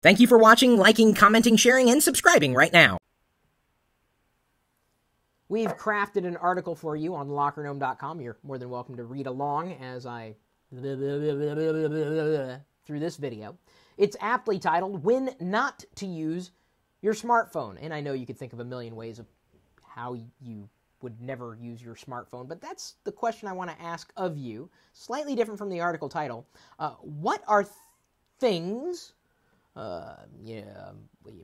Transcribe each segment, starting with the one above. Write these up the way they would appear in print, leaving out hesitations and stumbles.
Thank you for watching, liking, commenting, sharing, and subscribing right now. We've crafted an article for you on lockergnome.com. You're more than welcome to read along as I through this video. It's aptly titled, When Not to Use Your Smartphone. And I know you could think of a million ways of how you would never use your smartphone, but that's the question I want to ask of you. Slightly different from the article title. What are things,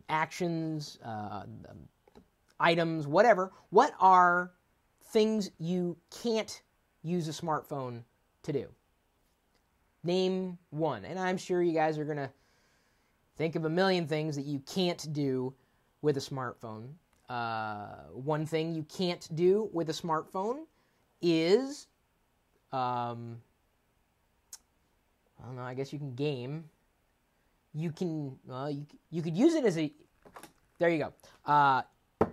actions, items, whatever, what are things you can't use a smartphone to do? Name one. And I'm sure you guys are going to think of a million things that you can't do with a smartphone. One thing you can't do with a smartphone is, I don't know, I guess you can game. You can, you could use it as a, there you go.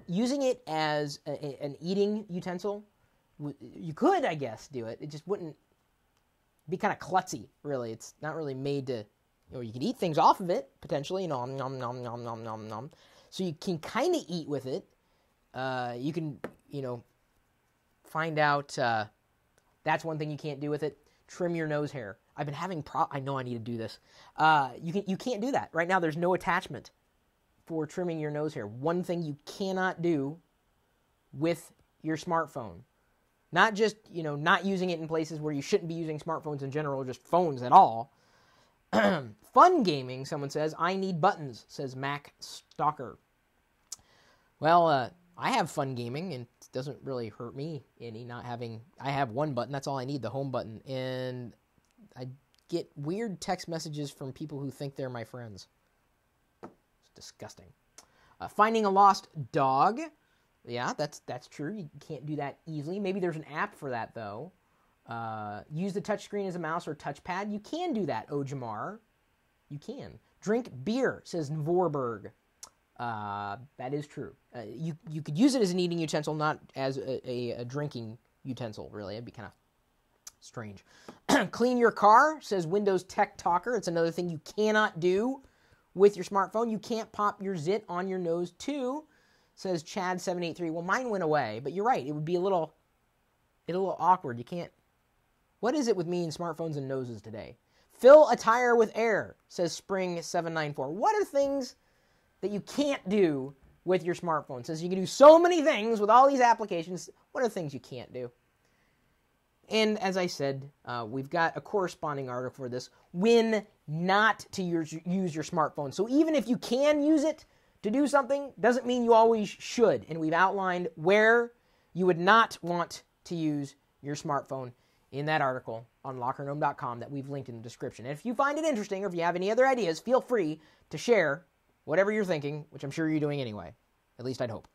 Using it as an eating utensil, you could, I guess, do it. It just wouldn't be kind of klutzy, really. It's not really made to, you can eat things off of it, potentially, nom, nom, nom, nom, nom, nom, nom. So you can kind of eat with it. You can, find out, that's one thing you can't do with it. Trim your nose hair. I've been having I know I need to do this. You can't do that. Right now, there's no attachment for trimming your nose hair. One thing you cannot do with your smartphone. Not just, not using it in places where you shouldn't be using smartphones in general, just phones at all. Fun gaming, someone says. I need buttons, says Mac Stalker. Well, I have fun gaming, and it doesn't really hurt me any not having... I have one button, that's all I need, the home button. And I get weird text messages from people who think they're my friends. It's disgusting. Finding a lost dog. Yeah, that's true. You can't do that easily. Maybe there's an app for that, though. Use the touchscreen as a mouse or touchpad. You can do that, Ojamar. You can. Drink beer, says Vorberg. That is true. You could use it as an eating utensil, not as a drinking utensil, really. It'd be kind of strange. Clean your car, says Windows Tech Talker. It's another thing you cannot do with your smartphone. You can't pop your zit on your nose, too, says Chad783. Well, mine went away, but you're right. It would be a little awkward. You can't... What is it with me and smartphones and noses today? Fill a tire with air, says Spring794. What are things that you can't do with your smartphone? Says you can do so many things with all these applications. What are things you can't do? And as I said, we've got a corresponding article for this. When not to use your smartphone. So even if you can use it to do something, doesn't mean you always should. And we've outlined where you would not want to use your smartphone in that article on lockergnome.com that we've linked in the description. And if you find it interesting or if you have any other ideas, feel free to share whatever you're thinking, which I'm sure you're doing anyway. At least I'd hope.